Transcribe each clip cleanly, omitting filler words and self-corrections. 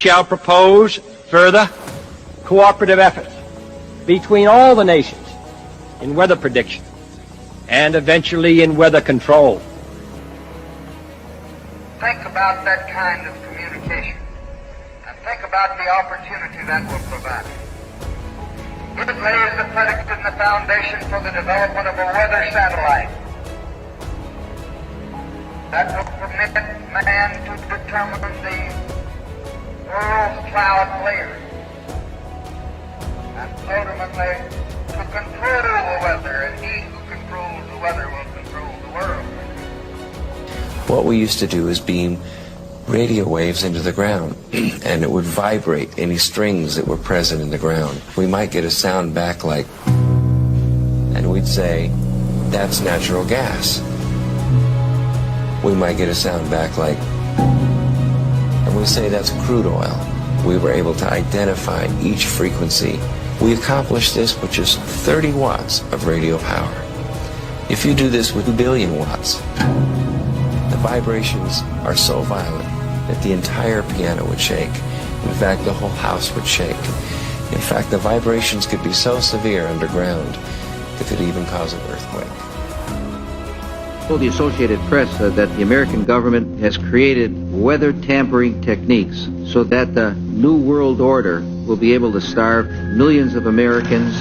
Shall propose further cooperative efforts between all the nations in weather prediction and eventually in weather control. Think about that kind of communication and think about the opportunity that will provide. It lays the predicate and the foundation for the development of a weather satellite that will permit man to determine the world's cloud layers and ultimately to control the weather, and he who controls the weather will control the world. What we used to do is beam radio waves into the ground, and it would vibrate any strings that were present in the ground. We might get a sound back like, and we'd say, that's natural gas. We might get a sound back like, and we say that's crude oil. We were able to identify each frequency. We accomplished this with just 30 watts of radio power. If you do this with 2 billion watts, the vibrations are so violent that the entire piano would shake. In fact, the whole house would shake. In fact, the vibrations could be so severe underground that could even cause an earthquake. Told the Associated Press that the American government has created weather tampering techniques so that the New World Order will be able to starve millions of Americans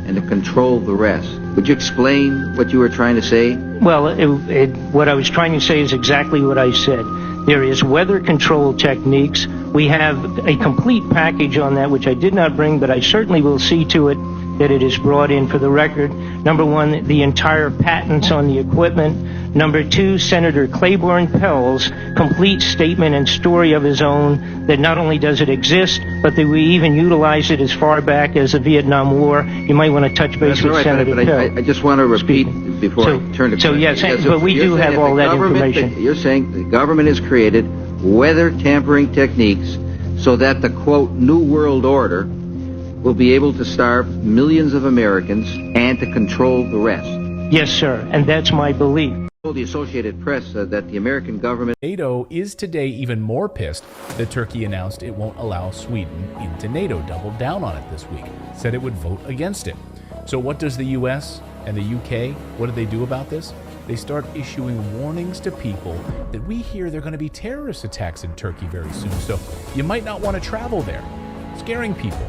and to control the rest. Would you explain what you were trying to say? Well, what I was trying to say is exactly what I said. There is weather control techniques. We have a complete package on that, which I did not bring, but I certainly will see to it that it is brought in for the record. Number one, the entire patents on the equipment. Number two, Senator Claiborne Pell's complete statement and story of his own that not only does it exist, but that we even utilize it as far back as the Vietnam War. You might want to touch base with Senator Pell. I just want to repeat before I turn to... So yes, but we do have all that information. You're saying the government has created weather tampering techniques so that the, quote, New World Order will be able to starve millions of Americans and to control the rest. Yes, sir, and that's my belief. The Associated Press that the American government... NATO is today even more pissed that Turkey announced it won't allow Sweden into NATO, doubled down on it this week, said it would vote against it. So what does the US and the UK, what do they do about this? They start issuing warnings to people that we hear there are going to be terrorist attacks in Turkey very soon, so you might not want to travel there, scaring people.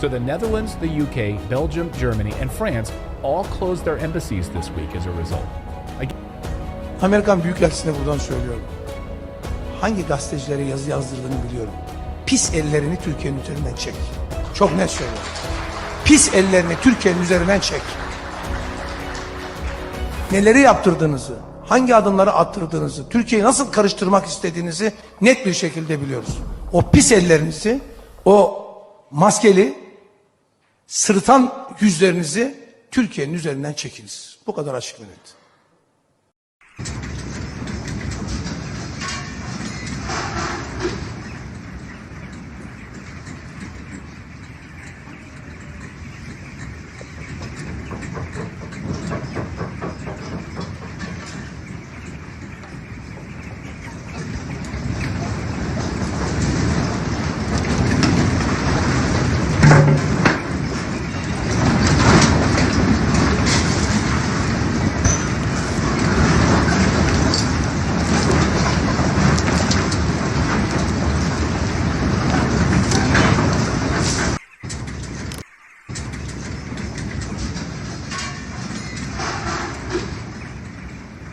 So the Netherlands, the UK, Belgium, Germany, and France all closed their embassies this week as a result. Amerikan Büyükelçisi'ne buradan söylüyorum. Hangi gazetecilere yazı yazdırdığını biliyorum. Pis ellerini Türkiye'nin üzerinden çek. Çok net söylüyorum. Pis ellerini Türkiye'nin üzerinden çek. Neleri yaptırdığınızı, hangi adımları attırdığınızı, Türkiye'yi nasıl karıştırmak istediğinizi net bir şekilde biliyoruz. O pis ellerinizi, o maskeli, sırıtan yüzlerinizi Türkiye'nin üzerinden çekiniz. Bu kadar açık ve net.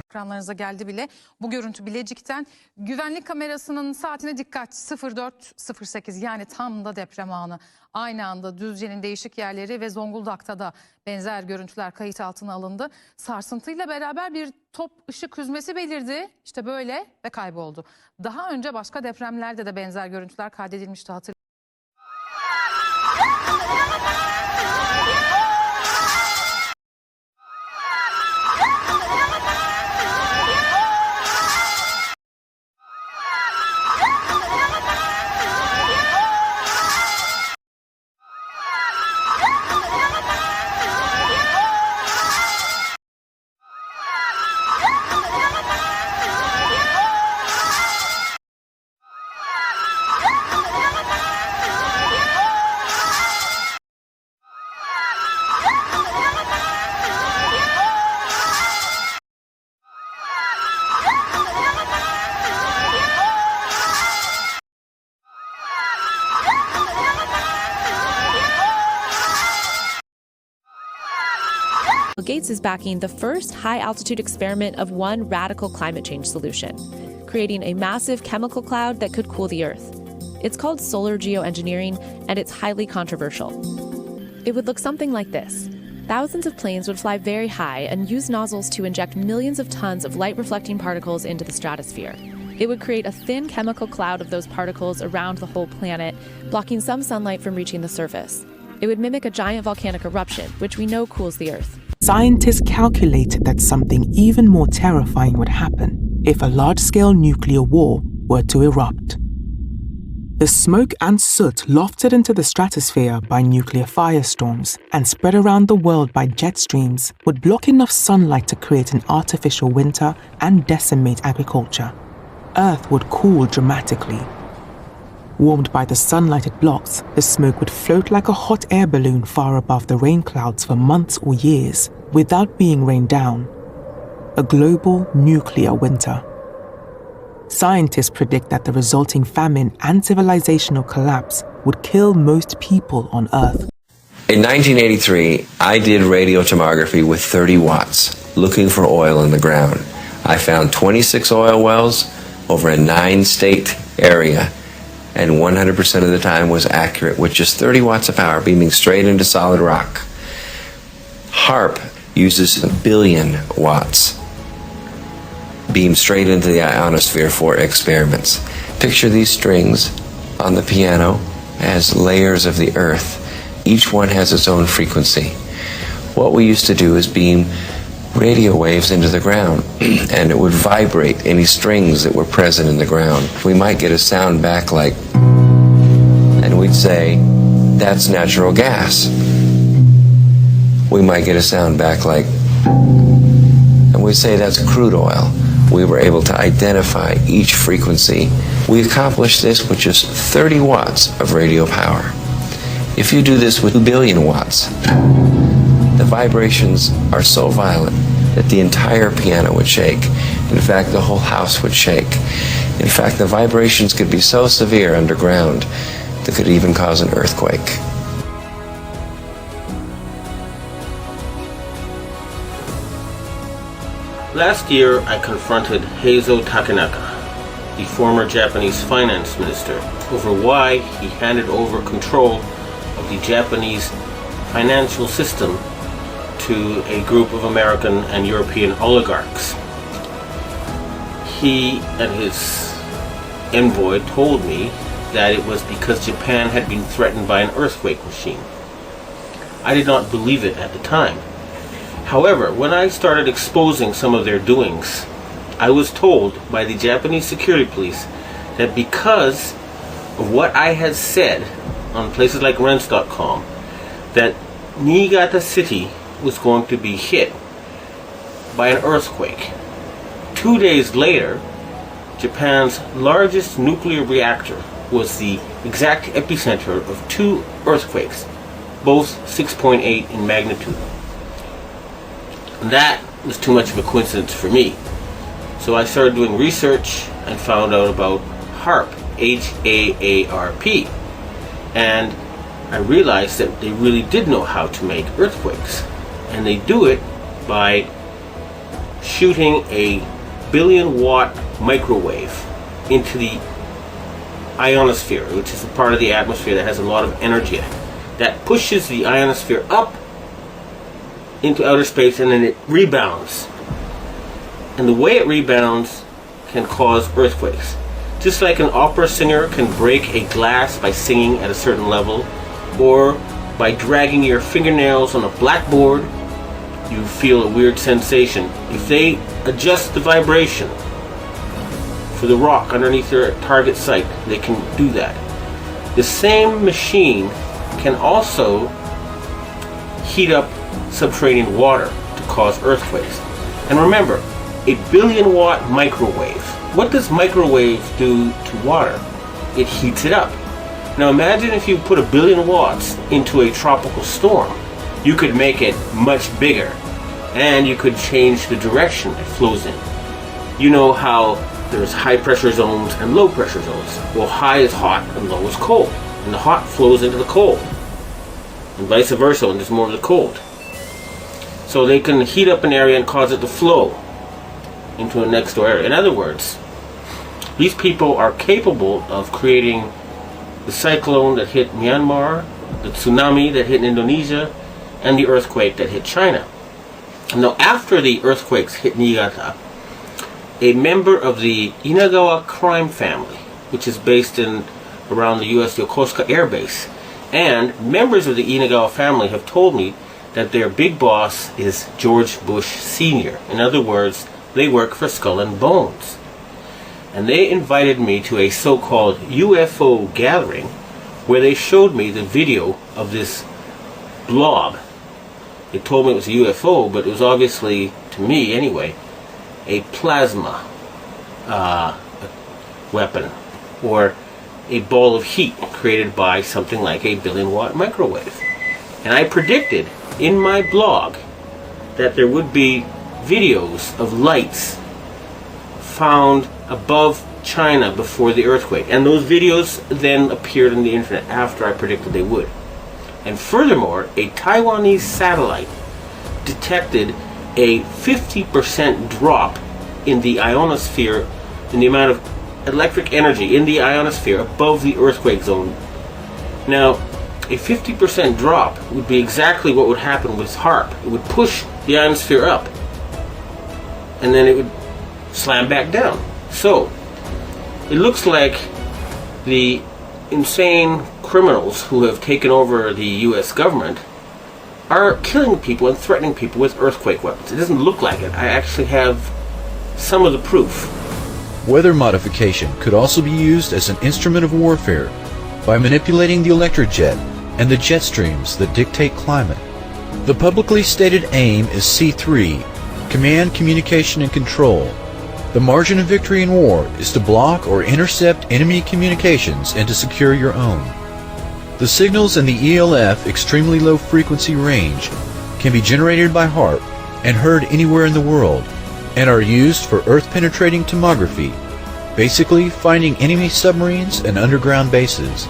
Ekranlarınıza geldi bile bu görüntü Bilecik'ten. Güvenlik kamerasının saatine dikkat, 04.08, yani tam da deprem anı. Aynı anda Düzce'nin değişik yerleri ve Zonguldak'ta da benzer görüntüler kayıt altına alındı. Sarsıntıyla beraber bir top ışık hüzmesi belirdi. İşte böyle ve kayboldu. Daha önce başka depremlerde de benzer görüntüler kaydedilmişti, hatırlayın. Gates is backing the first high-altitude experiment of one radical climate change solution, creating a massive chemical cloud that could cool the Earth. It's called solar geoengineering, and it's highly controversial. It would look something like this. Thousands of planes would fly very high and use nozzles to inject millions of tons of light-reflecting particles into the stratosphere. It would create a thin chemical cloud of those particles around the whole planet, blocking some sunlight from reaching the surface. It would mimic a giant volcanic eruption, which we know cools the Earth. Scientists calculated that something even more terrifying would happen if a large-scale nuclear war were to erupt. The smoke and soot lofted into the stratosphere by nuclear firestorms and spread around the world by jet streams would block enough sunlight to create an artificial winter and decimate agriculture. Earth would cool dramatically. Warmed by the sunlight it blocks, the smoke would float like a hot air balloon far above the rain clouds for months or years without being rained down. A global nuclear winter. Scientists predict that the resulting famine and civilizational collapse would kill most people on Earth. In 1983, I did radiotomography with 30 watts, looking for oil in the ground. I found 26 oil wells over a 9-state area, and 100% of the time was accurate with just 30 watts of power beaming straight into solid rock. HAARP uses 1 billion watts beam straight into the ionosphere for experiments. Picture these strings on the piano as layers of the Earth. Each one has its own frequency. What we used to do is beam radio waves into the ground, and it would vibrate any strings that were present in the ground. We might get a sound back like, and we'd say, that's natural gas. We might get a sound back like, and we'd say that's crude oil. We were able to identify each frequency. We accomplished this with just 30 watts of radio power. If you do this with 2 billion watts, the vibrations are so violent that the entire piano would shake. In fact, the whole house would shake. In fact, the vibrations could be so severe underground that could even cause an earthquake. Last year, I confronted Heizo Takenaka, the former Japanese finance minister, over why he handed over control of the Japanese financial system to a group of American and European oligarchs. He and his envoy told me that it was because Japan had been threatened by an earthquake machine. I did not believe it at the time. However, when I started exposing some of their doings, I was told by the Japanese security police that because of what I had said on places like Rents.com, that Niigata City was going to be hit by an earthquake. 2 days later, Japan's largest nuclear reactor was the exact epicenter of 2 earthquakes, both 6.8 in magnitude. And that was too much of a coincidence for me. So I started doing research and found out about HAARP, H-A-A-R-P. And I realized that they really did know how to make earthquakes. And they do it by shooting a 1 billion watt microwave into the ionosphere, which is the part of the atmosphere that has a lot of energy in it. That pushes the ionosphere up into outer space, and then it rebounds. And the way it rebounds can cause earthquakes. Just like an opera singer can break a glass by singing at a certain level, or by dragging your fingernails on a blackboard, you feel a weird sensation. If they adjust the vibration for the rock underneath their target site, they can do that. The same machine can also heat up subterranean water to cause earthquakes. And remember, a 1 billion watt microwave. What does microwave do to water? It heats it up. Now imagine if you put 1 billion watts into a tropical storm. You could make it much bigger, and you could change the direction it flows in. You know how there's high pressure zones and low pressure zones. Well, high is hot and low is cold. And the hot flows into the cold. And vice versa when there's more of the cold. So they can heat up an area and cause it to flow into a next door area. In other words, these people are capable of creating the cyclone that hit Myanmar, the tsunami that hit Indonesia, and the earthquake that hit China. Now, after the earthquakes hit Niigata, a member of the Inagawa crime family, which is based in around the U.S. Yokosuka Air Base, and members of the Inagawa family have told me that their big boss is George Bush Sr. In other words, they work for Skull and Bones. And they invited me to a so-called UFO gathering where they showed me the video of this blob. They told me it was a UFO, but it was obviously, to me anyway, a plasma weapon, or a ball of heat created by something like a billion-watt microwave. And I predicted in my blog that there would be videos of lights found above China before the earthquake. And those videos then appeared on the internet after I predicted they would. And furthermore, a Taiwanese satellite detected a 50% drop in the ionosphere, in the amount of electric energy in the ionosphere above the earthquake zone. Now, a 50% drop would be exactly what would happen with HAARP. It would push the ionosphere up, and then it would slam back down. So, it looks like the insane criminals who have taken over the US government are killing people and threatening people with earthquake weapons. It doesn't look like it. I actually have some of the proof. Weather modification could also be used as an instrument of warfare by manipulating the electric jet and the jet streams that dictate climate. The publicly stated aim is C3, Command, Communication, and Control. The margin of victory in war is to block or intercept enemy communications and to secure your own. The signals in the ELF extremely low frequency range can be generated by HAARP and heard anywhere in the world, and are used for earth-penetrating tomography, basically finding enemy submarines and underground bases.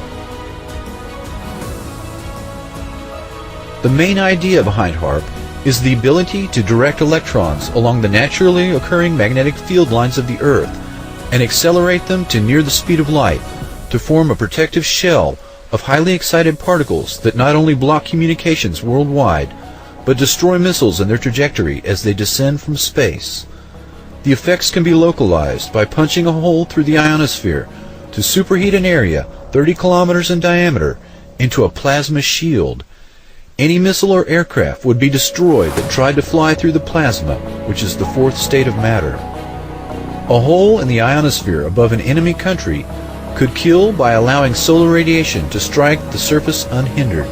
The main idea behind HAARP is the ability to direct electrons along the naturally occurring magnetic field lines of the Earth and accelerate them to near the speed of light to form a protective shell of highly excited particles that not only block communications worldwide, but destroy missiles in their trajectory as they descend from space. The effects can be localized by punching a hole through the ionosphere to superheat an area 30 kilometers in diameter into a plasma shield. Any missile or aircraft would be destroyed that tried to fly through the plasma, which is the fourth state of matter. A hole in the ionosphere above an enemy country could kill by allowing solar radiation to strike the surface unhindered.